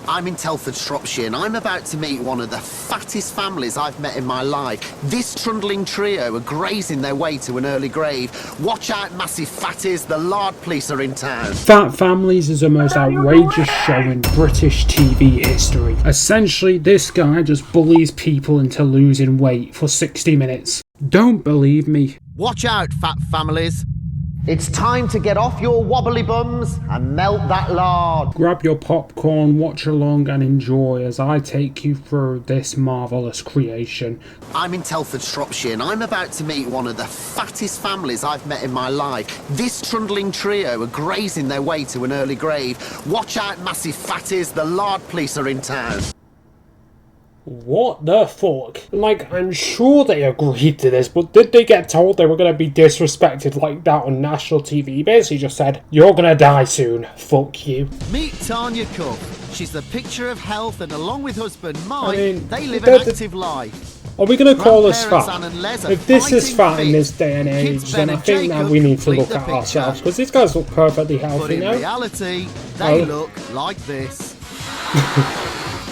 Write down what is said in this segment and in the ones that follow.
I'm in Telford, Shropshire, and I'm about to meet one of the fattest families I've met in my life. This trundling trio are grazing their way to an early grave. Watch out, massive fatties, the lard police are in town. Fat Families is the most outrageous show in British TV history. Essentially, this guy just bullies people into losing weight for 60 minutes. Don't believe me? Watch out, fat families. It's time to get off your wobbly bums and melt that lard. Grab your popcorn, watch along and enjoy as I take you through this marvellous creation. I'm in Telford, Shropshire, and I'm about to meet one of the fattest families I've met in my life. This trundling trio are grazing their way to an early grave. Watch out, massive fatties, the lard police are in town. What the fuck? Like, I'm sure they agreed to this, but did they get told they were going to be disrespected like that on national TV? He basically just said, you're going to die soon, fuck you. Meet Tanya Cook. She's the picture of health, and along with husband Mike, they live they're an active life. Are we going to call this fat? Anne and Les are If this is fighting fat in fit. this day and age, Kids then Ben I and think that Jacob we need to complete look the at picture. ourselves, because these guys look perfectly But healthy in now. reality, they look like this.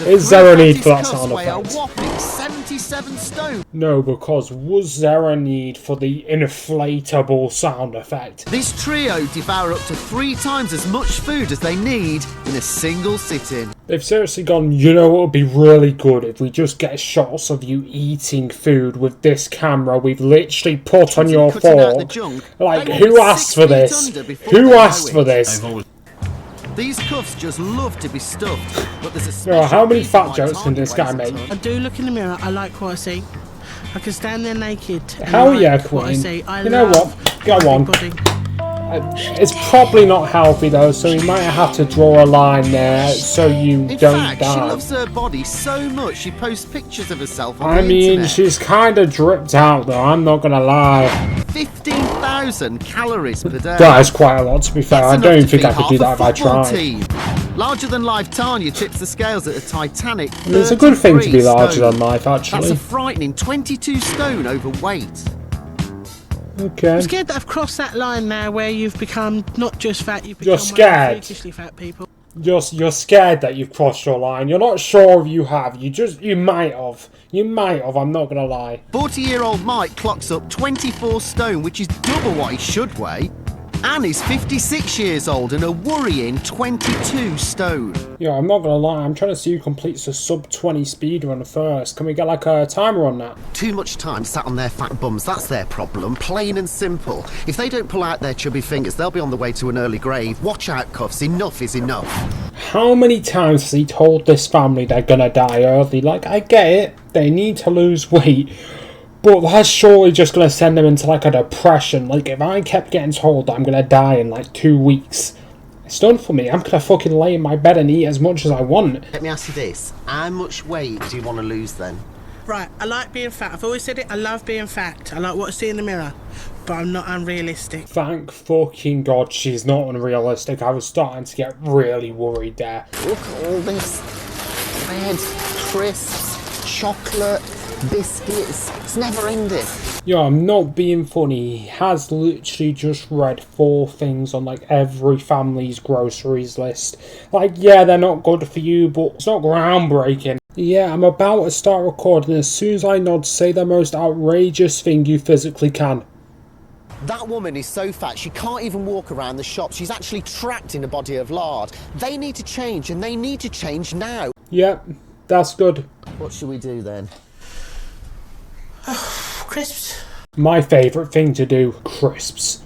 Is there a need for that sound weigh a effect? whopping 77 stone. No, because was there a need for the inflatable sound effect? This trio devour up to 3 times as much food as they need in a single sitting. They've seriously gone, you know what would be really good if we just get shots of you eating food with this camera we've literally put on your fork. Like, who asked for this? Who asked for this? These cuffs just love to be stuffed, but there's a Bro, special how many reason fat why jokes can Tanya this guy weighs a make? ton. I do look in the mirror, I like what I see. I can stand there naked. and Hell like yeah, what I Queen. see. I You know love what? Go on. everybody. It's probably not healthy though, so we might have to draw a line there so you In don't fact, she die. loves her body so much she posts pictures of herself on I the mean, internet. she's kind of dripped out though, I'm not gonna lie. 15,000 calories per day. That is quite a lot to be fair, That's I enough don't to think I feed could do that half if I a football tried. team. Larger than life Tanya tips the scales at the Titanic. I mean, it's a good thing to be 33 larger stone. than life That's actually. a frightening 22 stone overweight. Okay. I'm scared that I've crossed that line now where you've become not just fat, you've become You're one of the scared. freakishly fat people. You're scared that you've crossed your line. You're not sure if you have. You might have. You might have, I'm not gonna lie. 40-year-old Mike clocks up 24 stone, which is double what he should weigh. Anne is 56 years old and a worrying 22 stone. Yeah, I'm not gonna lie, I'm trying to see who completes a sub 20 speed run first. Can we get like a timer on that? Too much time sat on their fat bums, that's their problem, plain and simple. If they don't pull out their chubby fingers, they'll be on the way to an early grave. Watch out, Cuffs, enough is enough. How many times has he told this family they're gonna die early? Like, I get it, they need to lose weight, but that's surely just gonna send them into like a depression. Like, if I kept getting told that I'm gonna die in like 2 weeks, it's done for me. I'm gonna fucking lay in my bed and eat as much as I want. Let me ask you this, how much weight do you want to lose then? Right, I like being fat. I've always said it, I love being fat. I like what I see in the mirror, but I'm not unrealistic. Thank fucking God she's not unrealistic. I was starting to get really worried there. Look at all this bread, crisps, chocolate, biscuits. It's never ending. Yo, I'm not being funny. He has literally just read 4 things on like every family's groceries list. Like, yeah, they're not good for you, but it's not groundbreaking. Yeah, I'm about to start recording. As soon as I nod, say the most outrageous thing you physically can. That woman is so fat she can't even walk around the shop. She's actually trapped in a body of lard. They need to change, and they need to change now. Yep, that's good. What should we do then? Crisps. My favourite thing to do, crisps.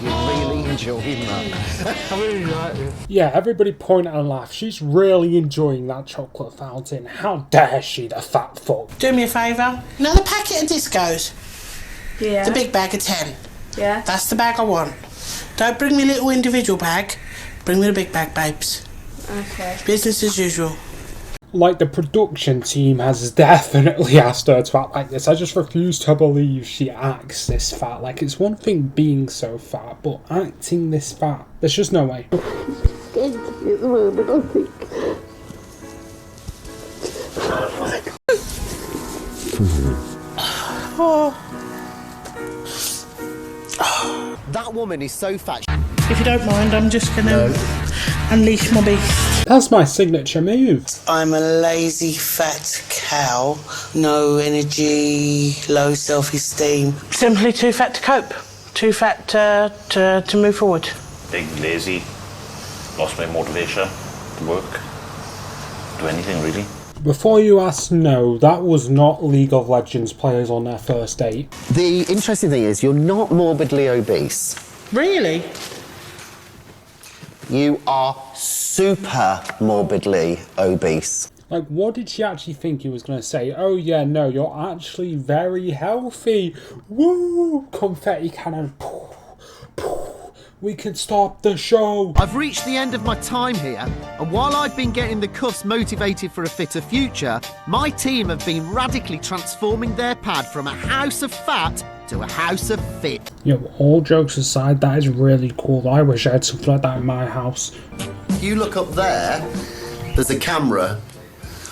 You're really enjoying that. I really like it. Yeah, everybody point and laugh. She's really enjoying that chocolate fountain. How dare she, the fat fuck. Do me a favour. Another packet of discos. Yeah. The big bag of 10. Yeah. That's the bag I want. Don't bring me a little individual bag. Bring me the big bag, babes. Okay. Business as usual. Like, the production team has definitely asked her to act like this. I just refuse to believe she acts this fat. Like, it's one thing being so fat, but acting this fat, there's just no way. Scared to be at the moment, I think. That woman is so fat. If you don't mind, I'm just going to unleash my beast. That's my signature move. I'm a lazy fat cow. No energy, low self-esteem. Simply too fat to cope. Too fat to move forward. Being lazy, lost my motivation to work, do anything really. Before you ask, no, that was not League of Legends players on their first date. The interesting thing is you're not morbidly obese. Really? You are super morbidly obese. Like, what did she actually think he was going to say? Oh yeah, no, you're actually very healthy. Woo! Confetti cannon. We can stop the show. I've reached the end of my time here, and while I've been getting the cuffs motivated for a fitter future, my team have been radically transforming their pad from a house of fat to a house of fit. Yo, all jokes aside, that is really cool. I wish I had something like that in my house. If you look up there, there's a camera.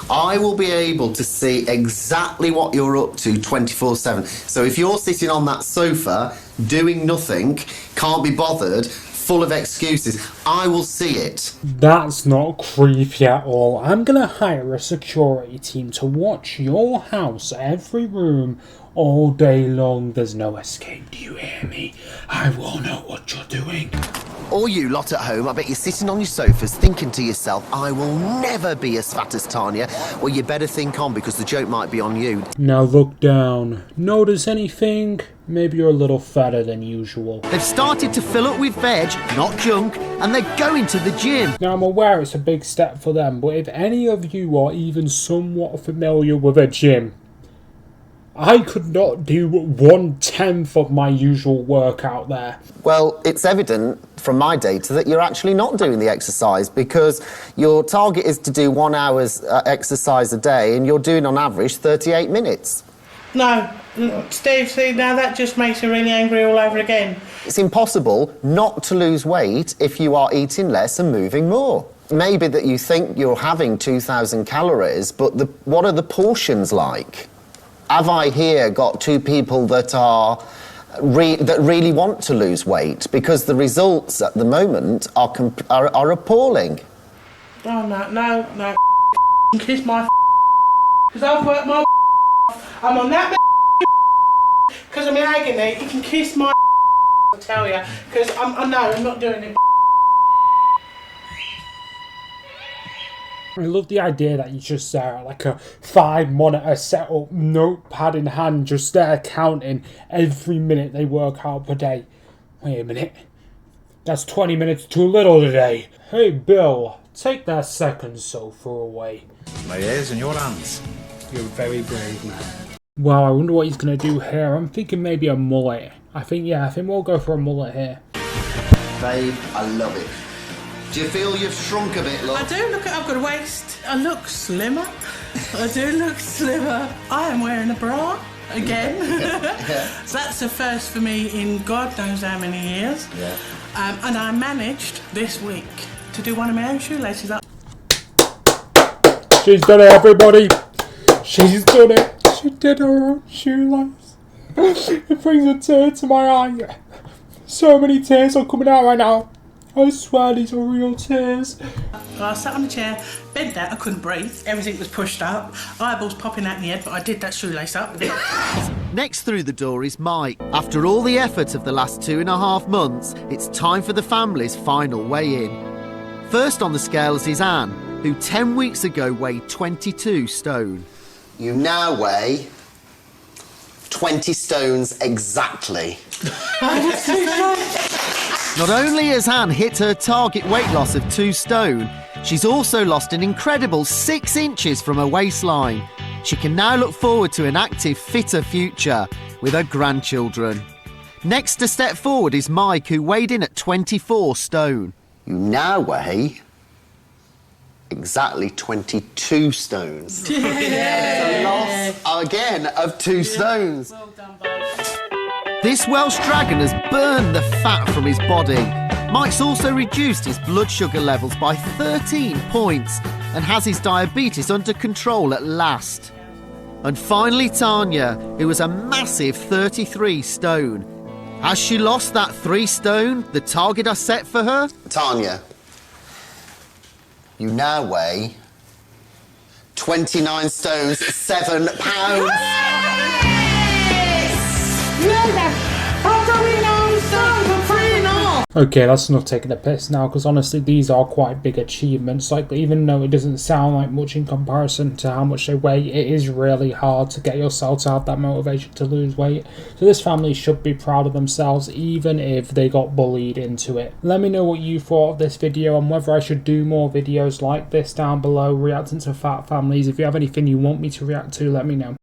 I will be able to see exactly what you're up to 24/7. So if you're sitting on that sofa, doing nothing, can't be bothered, full of excuses, I will see it. That's not creepy at all. I'm gonna hire a security team to watch your house, every room, all day long. There's no escape, do you hear me? I will know what you're doing. Or you lot at home, I bet you're sitting on your sofas thinking to yourself, I will never be as fat as Tanya. Well, you better think on, because the joke might be on you. Now look down. Notice anything? Maybe you're a little fatter than usual. They've started to fill up with veg, not junk, and they're going to the gym. Now I'm aware it's a big step for them, but if any of you are even somewhat familiar with a gym, I could not do 1/10 of my usual workout there. Well, it's evident from my data that you're actually not doing the exercise, because your target is to do 1 hour's exercise a day, and you're doing on average 38 minutes. No, Steve, see, now that just makes me really angry all over again. It's impossible not to lose weight if you are eating less and moving more. Maybe that you think you're having 2,000 calories, but what are the portions like? Have I here got two people that are that really want to lose weight? Because the results at the moment are appalling. Oh, no, kiss my because I've worked my I'm on that because I'm in agony. You can kiss my I tell you, because I'm not doing it. I love the idea that you're just there at like a 5-monitor setup, notepad in hand, just there counting every minute they work out per day. Wait a minute. That's 20 minutes too little today. Hey Bill, take that second sofa away. My ears in your hands. You're very brave, man. Well, I wonder what he's going to do here. I'm thinking maybe a mullet. I think we'll go for a mullet here. Babe, I love it. Do you feel you've shrunk a bit, look? I do look at I've got a waist. I look slimmer. I do look slimmer. I am wearing a bra again. Yeah. So that's a first for me in God knows how many years. Yeah. And I managed this week to do one of my own shoelaces up. She's done it, everybody. She's done it. She did her own shoelace. It brings a tear to my eye. So many tears are coming out right now. I swear these are real tears. I sat on the chair, bent down, I couldn't breathe. Everything was pushed up. Eyeballs popping out my head, but I did that shoelace up. Next through the door is Mike. After all the effort of the last 2.5 months, it's time for the family's final weigh-in. First on the scales is Anne, who 10 weeks ago weighed 22 stone. You now weigh 20 stones exactly. Not only has Anne hit her target weight loss of 2 stone, she's also lost an incredible 6 inches from her waistline. She can now look forward to an active, fitter future with her grandchildren. Next to step forward is Mike, who weighed in at 24 stone. You now weigh exactly 22 stones. It's a loss, again, of 2 stones. Well done, both. This Welsh dragon has burned the fat from his body. Mike's also reduced his blood sugar levels by 13 points and has his diabetes under control at last. And finally Tanya, who was a massive 33 stone. Has she lost that 3 stone, the target I set for her? Tanya, you now weigh 29 stones, 7 pounds. Okay, that's enough taking a piss now, because honestly these are quite big achievements. Like, even though it doesn't sound like much in comparison to how much they weigh, it is really hard to get yourself to have that motivation to lose weight. So this family should be proud of themselves, even if they got bullied into it. Let me know what you thought of this video and whether I should do more videos like this down below, reacting to fat families. If you have anything you want me to react to, let me know.